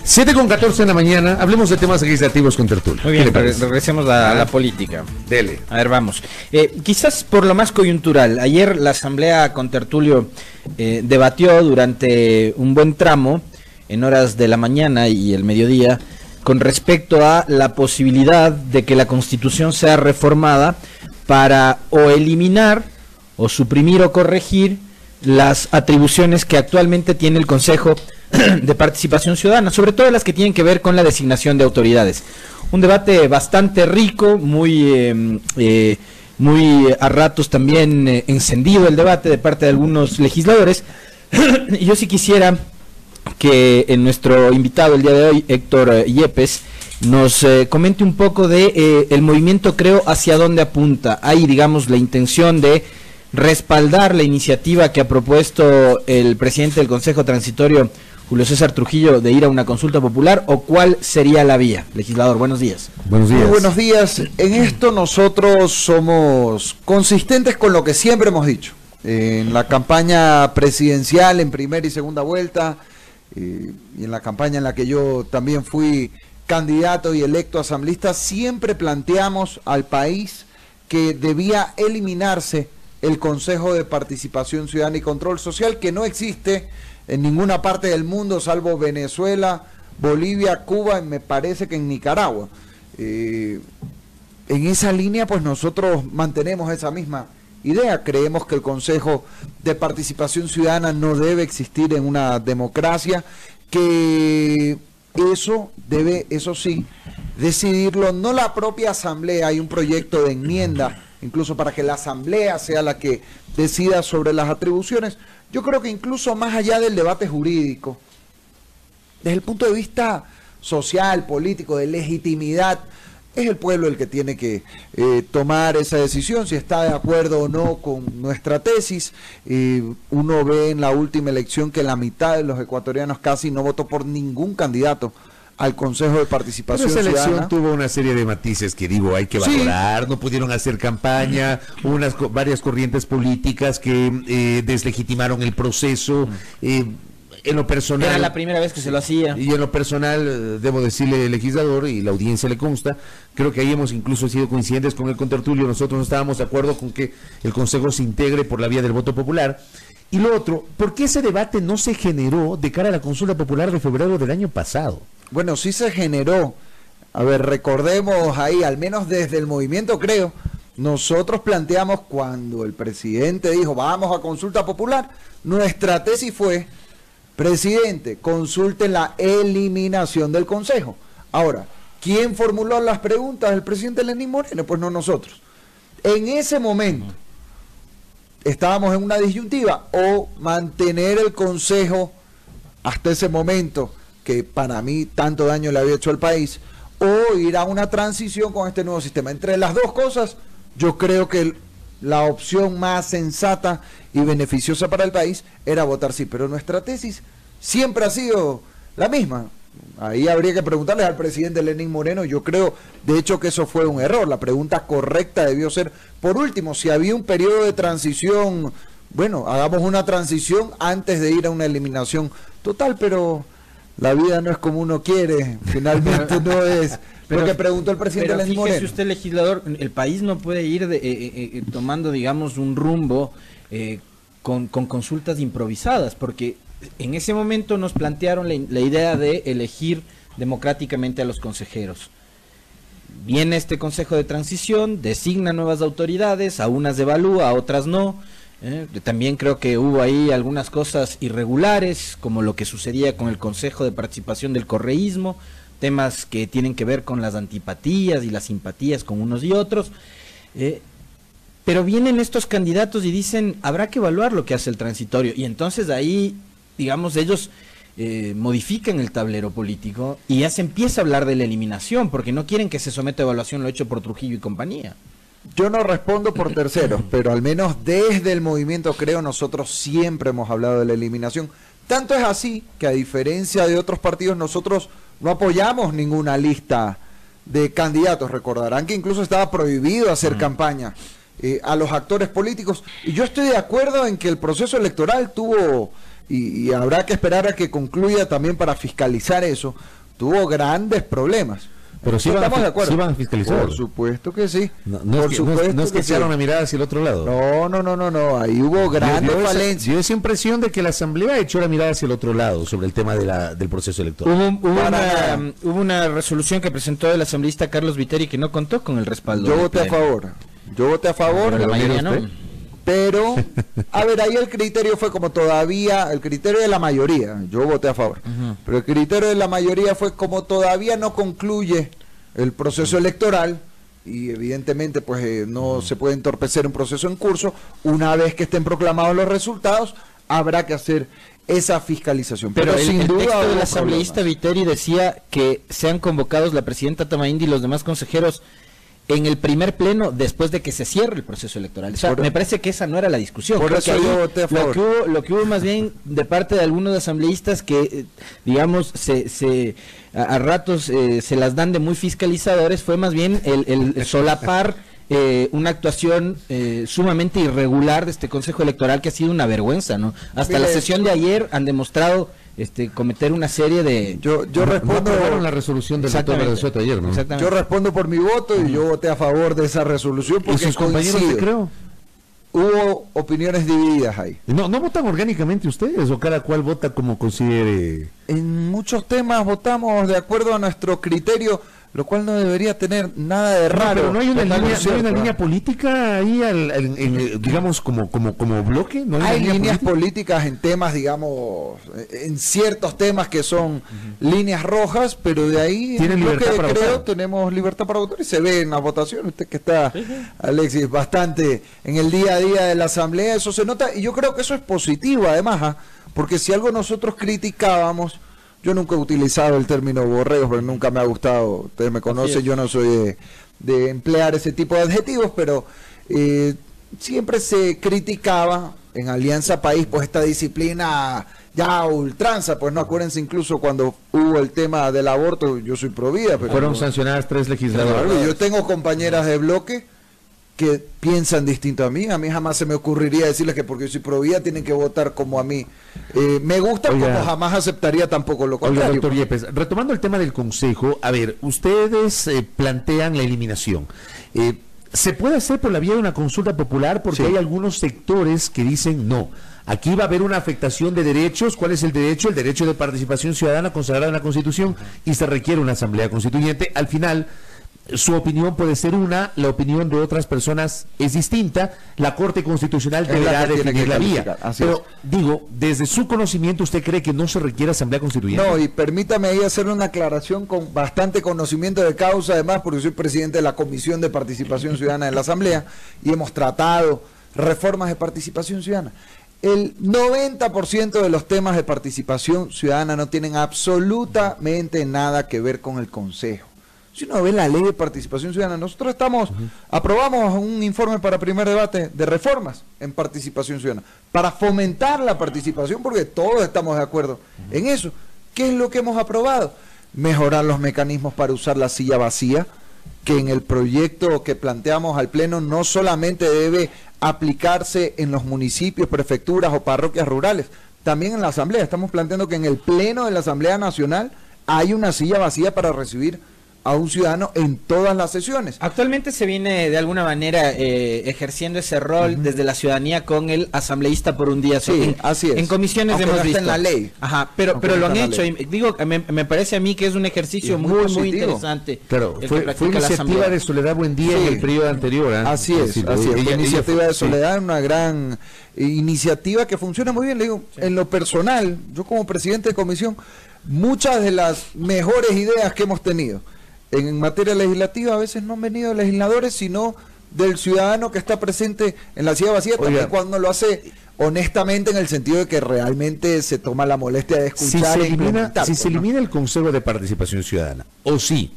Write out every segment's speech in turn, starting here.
7:14 de la mañana, hablemos de temas legislativos con tertulia. Muy bien, regresemos a la política. Dele. A ver, vamos. Quizás por lo más coyuntural, ayer la Asamblea con tertulio debatió durante un buen tramo, en horas de la mañana y el mediodía, con respecto a la posibilidad de que la Constitución sea reformada para o eliminar, o suprimir o corregir las atribuciones que actualmente tiene el Consejo de Participación Ciudadana, sobre todo las que tienen que ver con la designación de autoridades. Un debate bastante rico, muy a ratos también encendido el debate de parte de algunos legisladores. Yo sí quisiera que nuestro invitado el día de hoy, Héctor Yepes, nos comente un poco de el movimiento, creo, hacia dónde apunta. Hay, digamos, la intención de respaldar la iniciativa que ha propuesto el presidente del Consejo Transitorio, Julio César Trujillo, de ir a una consulta popular, o cuál sería la vía. Legislador, buenos días. Buenos días. Muy buenos días. En esto nosotros somos consistentes con lo que siempre hemos dicho. En la campaña presidencial, en primera y segunda vuelta, y en la campaña en la que yo también fui candidato y electo asambleísta, siempre planteamos al país que debía eliminarse el Consejo de Participación Ciudadana y Control Social, que no existe en ninguna parte del mundo, salvo Venezuela, Bolivia, Cuba y me parece que en Nicaragua. En esa línea, pues nosotros mantenemos esa misma idea. Creemos que el Consejo de Participación Ciudadana no debe existir en una democracia, que eso debe, eso sí, decidirlo no la propia Asamblea. Hay un proyecto de enmienda, incluso para que la Asamblea sea la que decida sobre las atribuciones. Yo creo que incluso más allá del debate jurídico, desde el punto de vista social, político, de legitimidad, es el pueblo el que tiene que tomar esa decisión, si está de acuerdo o no con nuestra tesis. Uno ve en la última elección que la mitad de los ecuatorianos casi no votó por ningún candidato al Consejo de Participación Ciudadana. Esa elección tuvo una serie de matices que digo, hay que valorar. Sí. No pudieron hacer campaña, varias corrientes políticas que deslegitimaron el proceso. En lo personal, era la primera vez que se lo hacía. Y en lo personal, debo decirle, legislador, y la audiencia le consta, creo que ahí hemos incluso sido coincidentes con el contertulio. Nosotros no estábamos de acuerdo con que el Consejo se integre por la vía del voto popular. Y lo otro, ¿por qué ese debate no se generó de cara a la consulta popular de febrero del año pasado? Bueno, sí se generó. A ver, recordemos ahí, al menos desde el movimiento, creo, nosotros planteamos cuando el presidente dijo, vamos a consulta popular, nuestra tesis fue, presidente, consulte la eliminación del Consejo. Ahora, ¿quién formuló las preguntas? El presidente Lenín Moreno, pues no nosotros. En ese momento, estábamos en una disyuntiva, o mantener el Consejo hasta ese momento, que para mí tanto daño le había hecho al país, o ir a una transición con este nuevo sistema. Entre las dos cosas, yo creo que la opción más sensata y beneficiosa para el país era votar sí, pero nuestra tesis siempre ha sido la misma. Ahí habría que preguntarle al presidente Lenín Moreno. Yo creo, de hecho, que eso fue un error. La pregunta correcta debió ser, por último, si había un periodo de transición, bueno, hagamos una transición antes de ir a una eliminación total, pero la vida no es como uno quiere, finalmente no es lo que preguntó el presidente Lenín Moreno. Fíjese usted, legislador, el país no puede ir tomando, digamos, un rumbo con consultas improvisadas, porque en ese momento nos plantearon la idea de elegir democráticamente a los consejeros. Viene este Consejo de Transición, designa nuevas autoridades, a unas evalúa, a otras no. También creo que hubo ahí algunas cosas irregulares, como lo que sucedía con el Consejo de Participación del Correísmo, temas que tienen que ver con las antipatías y las simpatías con unos y otros. Pero vienen estos candidatos y dicen, habrá que evaluar lo que hace el transitorio, y entonces ahí, digamos, ellos modifican el tablero político y ya se empieza a hablar de la eliminación, porque no quieren que se someta a evaluación lo hecho por Trujillo y compañía. Yo no respondo por terceros, pero al menos desde el movimiento, creo, nosotros siempre hemos hablado de la eliminación. Tanto es así que, a diferencia de otros partidos, nosotros no apoyamos ninguna lista de candidatos. Recordarán que incluso estaba prohibido hacer campaña a los actores políticos. Y yo estoy de acuerdo en que el proceso electoral tuvo y habrá que esperar a que concluya también para fiscalizar eso, tuvo grandes problemas. Pero sí estamos de acuerdo. Sí van a fiscalizar. Por supuesto que sí. No es que echaron una mirada hacia el otro lado. No. Ahí hubo grandes falencias. Dio esa impresión de que la Asamblea echó la mirada hacia el otro lado sobre el tema del proceso electoral. Hubo una resolución que presentó el asambleísta Carlos Viteri que no contó con el respaldo. Yo voté a favor. Pero la mayoría no. Pero, a ver, ahí el criterio fue como todavía, el criterio de la mayoría, yo voté a favor, pero el criterio de la mayoría fue como todavía no concluye el proceso electoral y evidentemente pues no se puede entorpecer un proceso en curso, una vez que estén proclamados los resultados, habrá que hacer esa fiscalización. Pero sin duda texto del asambleísta Viteri decía que sean convocados la presidenta Tamaindi y los demás consejeros en el primer pleno después de que se cierre el proceso electoral. O sea, me parece que esa no era la discusión. Por eso yo voté a favor. Lo que hubo más bien de parte de algunos asambleístas que, digamos, a ratos se las dan de muy fiscalizadores, fue más bien el solapar una actuación sumamente irregular de este Consejo Electoral que ha sido una vergüenza, ¿no? Hasta la sesión de ayer han demostrado cometer una serie de... Yo respondo... No la resolución del doctor Verdesoto ayer, ¿no? Yo respondo por mi voto y yo voté a favor de esa resolución porque ¿Y sus compañeros te creo? Hubo opiniones divididas ahí. ¿No votan orgánicamente ustedes o cada cual vota como considere? En muchos temas votamos de acuerdo a nuestro criterio, lo cual no debería tener nada de raro. Pero no hay una línea política ahí, digamos, como bloque. ¿No hay líneas políticas en temas, digamos, en ciertos temas que son líneas rojas, pero de ahí ¿Tienen libertad para votar? Tenemos libertad para votar y se ve en la votación. Usted que está, Alexis, bastante en el día a día de la Asamblea, eso se nota y yo creo que eso es positivo además, porque si algo nosotros criticábamos, yo nunca he utilizado el término borregos, porque nunca me ha gustado, ustedes me conocen, yo no soy de emplear ese tipo de adjetivos, pero siempre se criticaba en Alianza País, pues esta disciplina ya a ultranza, pues no, acuérdense incluso cuando hubo el tema del aborto, yo soy pro vida, pero fueron sancionadas 3 legisladores. Claro, yo tengo compañeras de bloque que piensan distinto a mí jamás se me ocurriría decirles que porque yo soy pro vida tienen que votar como a mí. Me gusta, como jamás aceptaría tampoco lo contrario. Oiga, doctor Yepes, retomando el tema del Consejo, a ver, ustedes plantean la eliminación. ¿Se puede hacer por la vía de una consulta popular? Porque hay algunos sectores que dicen no. Aquí va a haber una afectación de derechos. ¿Cuál es el derecho? El derecho de participación ciudadana consagrado en la Constitución y se requiere una asamblea constituyente. Al final, su opinión puede ser una, la opinión de otras personas es distinta, la Corte Constitucional deberá definir la vía. Pero, digo, desde su conocimiento, ¿usted cree que no se requiere asamblea constituyente? No, y permítame ahí hacer una aclaración con bastante conocimiento de causa, además, porque soy presidente de la Comisión de Participación Ciudadana de la Asamblea y hemos tratado reformas de participación ciudadana. El 90% de los temas de participación ciudadana no tienen absolutamente nada que ver con el Consejo. Si uno ve la ley de participación ciudadana, nosotros aprobamos un informe para primer debate de reformas en participación ciudadana, para fomentar la participación, porque todos estamos de acuerdo en eso. ¿Qué es lo que hemos aprobado? Mejorar los mecanismos para usar la silla vacía, que en el proyecto que planteamos al Pleno no solamente debe aplicarse en los municipios, prefecturas o parroquias rurales, también en la Asamblea. Estamos planteando que en el Pleno de la Asamblea Nacional hay una silla vacía para recibir a un ciudadano en todas las sesiones. Actualmente se viene de alguna manera ejerciendo ese rol desde la ciudadanía con el asambleísta por un día. Sí, así es. En comisiones aunque hemos no visto está en la ley. Ajá, pero lo han hecho. Y digo, me parece a mí que es un ejercicio muy interesante. Claro, fue iniciativa de Soledad Buendía en el periodo anterior. Así es. Fue iniciativa de Soledad, una gran iniciativa que funciona muy bien. Le digo, en lo personal, yo como presidente de comisión, muchas de las mejores ideas que hemos tenido en materia legislativa a veces no han venido de legisladores, sino del ciudadano que está presente en la silla vacía, también cuando lo hace honestamente, en el sentido de que realmente se toma la molestia de escuchar. Si se elimina el Consejo de Participación Ciudadana, o sí,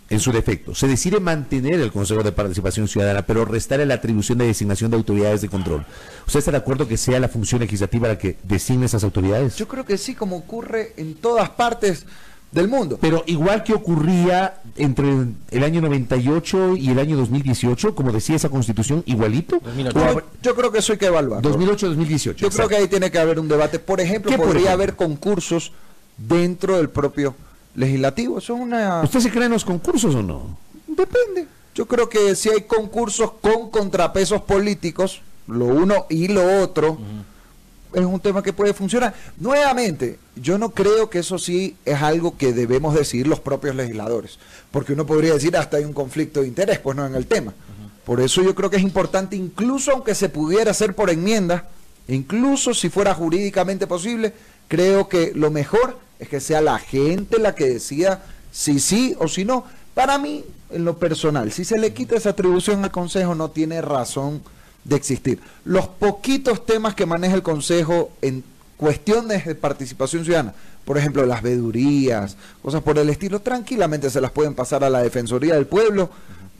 en su defecto, se decide mantener el Consejo de Participación Ciudadana, pero restar la atribución de designación de autoridades de control, ¿usted está de acuerdo que sea la función legislativa la que designe esas autoridades? Yo creo que sí, como ocurre en todas partes. del mundo. Pero igual que ocurría entre el año 98 y el año 2018, como decía esa constitución, igualito. 2008. Yo creo que eso hay que evaluar. 2008-2018. Yo creo que ahí tiene que haber un debate. Por ejemplo, podría haber concursos dentro del propio legislativo. Eso es una... ¿Usted se cree en los concursos o no? Depende. Yo creo que si hay concursos con contrapesos políticos, lo uno y lo otro, es un tema que puede funcionar. Nuevamente, yo no creo que eso sí es algo que debemos decidir los propios legisladores, porque uno podría decir hasta hay un conflicto de interés, pues no en el tema. Por eso yo creo que es importante, incluso aunque se pudiera hacer por enmienda, incluso si fuera jurídicamente posible, creo que lo mejor es que sea la gente la que decida si sí o si no. Para mí, en lo personal, si se le quita esa atribución al Consejo, no tiene razón de existir. Los poquitos temas que maneja el Consejo en cuestiones de participación ciudadana, por ejemplo, las veedurías, cosas por el estilo, tranquilamente se las pueden pasar a la Defensoría del Pueblo,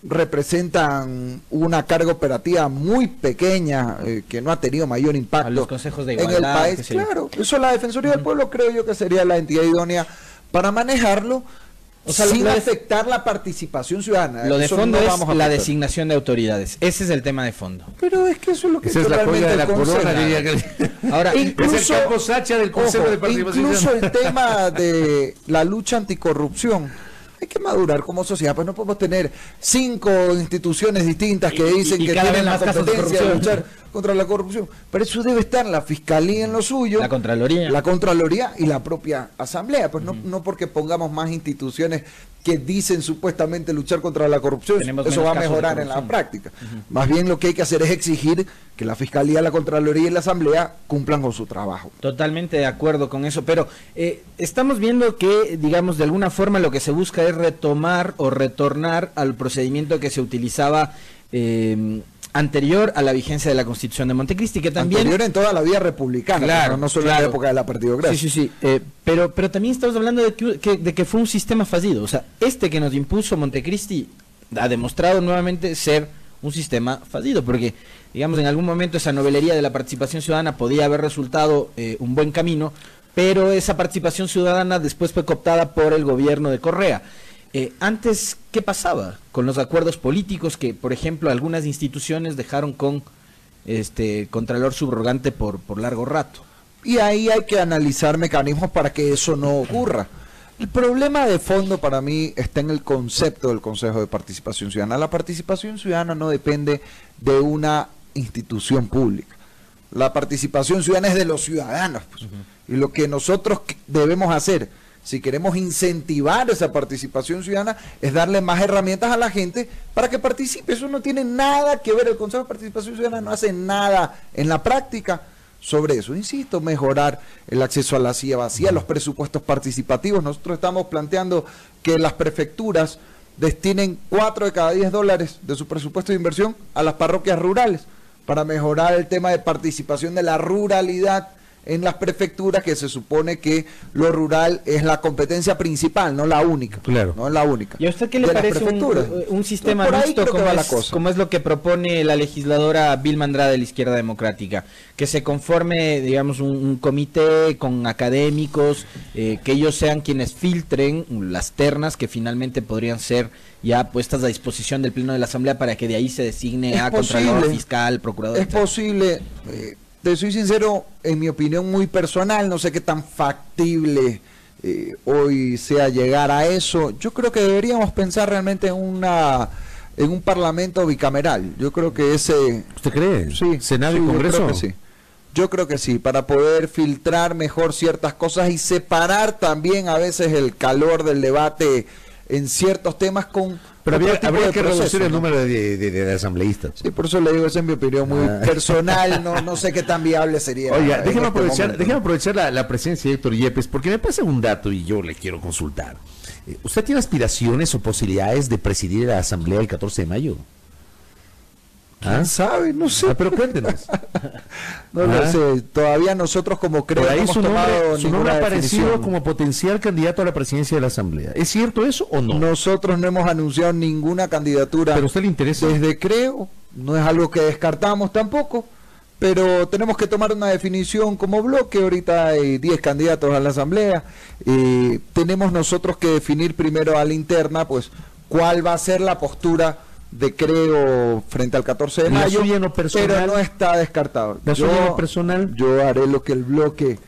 representan una carga operativa muy pequeña que no ha tenido mayor impacto a los consejos de en igualdad, el país. Claro, eso la Defensoría del Pueblo creo yo que sería la entidad idónea para manejarlo. O sea, sin afectar la particización ciudadana. Lo de fondo es la designación de autoridades. Ese es el tema de fondo. Pero es que eso es lo que esa es la joya de la corona, diría que... Ahora, incluso, es el campo Sacha del Consejo de Participación. Incluso el tema de la lucha anticorrupción. Hay que madurar como sociedad, pues no podemos tener 5 instituciones distintas que dicen que tienen la competencia de luchar contra la corrupción. Pero eso debe estar la Fiscalía en lo suyo, la Contraloría y la propia Asamblea. Pues no porque pongamos más instituciones que dicen supuestamente luchar contra la corrupción, eso va a mejorar en la práctica. Más bien lo que hay que hacer es exigir que la Fiscalía, la Contraloría y la Asamblea cumplan con su trabajo. Totalmente de acuerdo con eso, pero estamos viendo que, digamos, de alguna forma lo que se busca es retomar o retornar al procedimiento que se utilizaba anterior a la vigencia de la Constitución de Montecristi, que también... Anterior en toda la vida republicana, claro, no solo en la época de la partidocracia. Sí. Pero también estamos hablando de que fue un sistema fallido. O sea, este que nos impuso Montecristi ha demostrado nuevamente ser un sistema fallido, porque, digamos, en algún momento esa novelería de la participación ciudadana podía haber resultado un buen camino, pero esa participación ciudadana después fue cooptada por el gobierno de Correa. Antes, ¿qué pasaba con los acuerdos políticos que, por ejemplo, algunas instituciones dejaron con contralor subrogante por largo rato? Y ahí hay que analizar mecanismos para que eso no ocurra. El problema de fondo para mí está en el concepto del Consejo de Participación Ciudadana. La participación ciudadana no depende de una institución pública. La participación ciudadana es de los ciudadanos. Pues. Y lo que nosotros debemos hacer, si queremos incentivar esa participación ciudadana, es darle más herramientas a la gente para que participe. Eso no tiene nada que ver. El Consejo de Participación Ciudadana no hace nada en la práctica sobre eso. Insisto, mejorar el acceso a la silla vacía, los presupuestos participativos. Nosotros estamos planteando que las prefecturas destinen 4 de cada 10 dólares de su presupuesto de inversión a las parroquias rurales para mejorar el tema de participación de la ruralidad en las prefecturas, que se supone que lo rural es la competencia principal, no la única. Claro. No es la única. ¿Y a usted qué le parece un sistema mixto como es lo que propone la legisladora Vilma Andrade de la Izquierda Democrática? Que se conforme, digamos, un comité con académicos, que ellos sean quienes filtren las ternas que finalmente podrían ser ya puestas a disposición del Pleno de la Asamblea para que de ahí se designe a Contralor, Fiscal, Procurador. Es posible. Te soy sincero, en mi opinión muy personal, no sé qué tan factible hoy sea llegar a eso. Yo creo que deberíamos pensar realmente en un parlamento bicameral. Yo creo que ese... ¿Usted cree? Sí. ¿Senado y Congreso? Yo creo que sí. Yo creo que sí, para poder filtrar mejor ciertas cosas y separar también a veces el calor del debate en ciertos temas con... Pero habría que reducir el número de asambleístas. Sí, por eso le digo, esa es mi opinión muy personal, no sé qué tan viable sería. Oiga, déjeme aprovechar la presencia de Héctor Yepes, porque me pasa un dato y yo le quiero consultar. ¿Usted tiene aspiraciones o posibilidades de presidir la asamblea el 14 de mayo? ¿Quién sabe? No sé. Pero cuéntenos. No lo sé. Todavía nosotros como creo ahí hemos su nombre ha aparecido como potencial candidato a la presidencia de la Asamblea. ¿Es cierto eso o no? Nosotros no hemos anunciado ninguna candidatura. ¿Pero a usted le interesa? Desde creo, no es algo que descartamos tampoco, pero tenemos que tomar una definición como bloque. Ahorita hay 10 candidatos a la asamblea. Tenemos nosotros que definir primero a la interna, pues, cuál va a ser la postura de Creo frente al 14 de mayo, pero no está descartado. Yo haré lo que el bloque...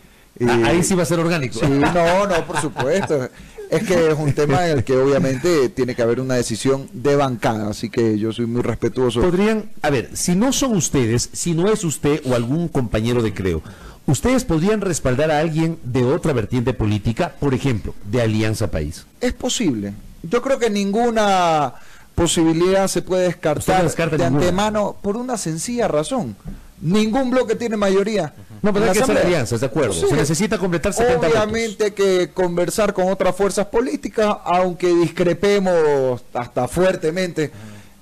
ahí sí va a ser orgánico. Sí, no, por supuesto. Es que es un tema en el que obviamente tiene que haber una decisión de bancada, así que yo soy muy respetuoso. Podrían, a ver, si no son ustedes, si no es usted o algún compañero de Creo, ¿ustedes podrían respaldar a alguien de otra vertiente política, por ejemplo, de Alianza País? Es posible. Yo creo que ninguna posibilidad se puede descartar de antemano por una sencilla razón. Ningún bloque tiene mayoría. No, pero hay que hacer alianzas, de acuerdo. Sí. Se necesita completar 70 Obviamente hay que conversar con otras fuerzas políticas, aunque discrepemos hasta fuertemente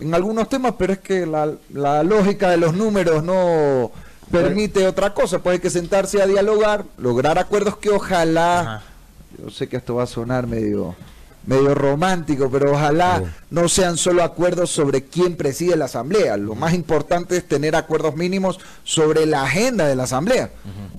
en algunos temas, pero es que la lógica de los números no permite otra cosa. Pues hay que sentarse a dialogar, lograr acuerdos que ojalá, yo sé que esto va a sonar medio romántico, pero ojalá no sean solo acuerdos sobre quién preside la asamblea. Lo más importante es tener acuerdos mínimos sobre la agenda de la asamblea,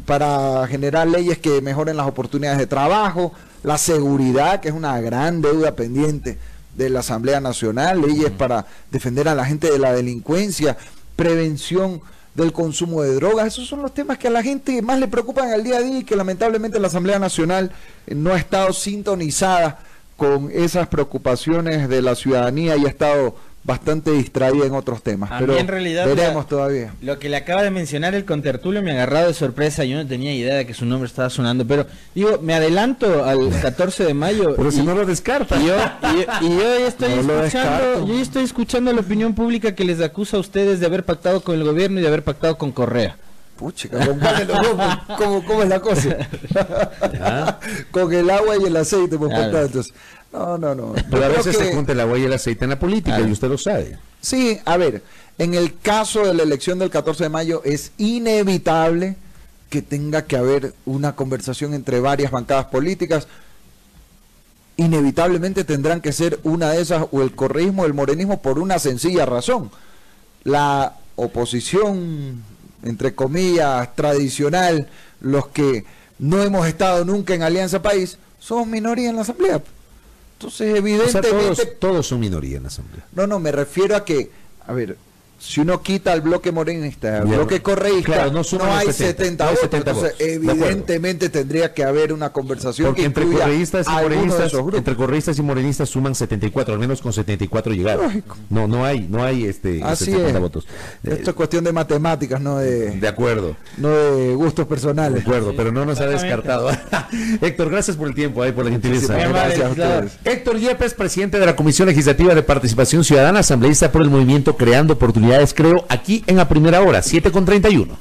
para generar leyes que mejoren las oportunidades de trabajo, la seguridad, que es una gran deuda pendiente de la Asamblea Nacional, leyes para defender a la gente de la delincuencia, prevención del consumo de drogas. Esos son los temas que a la gente más le preocupan al día a día y que lamentablemente la Asamblea Nacional no ha estado sintonizada con esas preocupaciones de la ciudadanía y ha estado bastante distraída en otros temas. Pero en realidad veremos todavía. Lo que le acaba de mencionar el contertulio me ha agarrado de sorpresa. Yo no tenía idea de que su nombre estaba sonando, pero digo, me adelanto al 14 de mayo. Pero si no lo descarta. Y yo estoy escuchando la opinión pública que les acusa a ustedes de haber pactado con el gobierno y de haber pactado con Correa. Puchica, ¿con cuál de los dos? ¿Cómo es la cosa? Con el agua y el aceite, por tanto. No. Pero a veces se junta el agua y el aceite en la política, y usted lo sabe. Sí, a ver, en el caso de la elección del 14 de mayo es inevitable que tenga que haber una conversación entre varias bancadas políticas. Inevitablemente tendrán que ser una de esas, o el correísmo o el morenismo, por una sencilla razón. La oposición, entre comillas, tradicional, los que no hemos estado nunca en Alianza País, somos minoría en la asamblea. Entonces, evidentemente... O sea, todos son minoría en la asamblea. No, me refiero a que, a ver, si uno quita el bloque morenista, el bloque correísta, claro, no hay 70 votos. Entonces, evidentemente tendría que haber una conversación. Porque entre correístas y morenistas suman 74, al menos con 74 llegaron. Lógico. No hay así 70 votos. Esto es cuestión de matemáticas, no de acuerdo. No de gustos personales. De acuerdo, pero no nos ha descartado. Héctor, gracias por el tiempo, por la gentileza. Gracias a ustedes. Héctor Yepes, presidente de la Comisión Legislativa de Participación Ciudadana, asambleísta por el movimiento Creando Oportunidades, Creo, aquí en A Primera Hora, 7:31.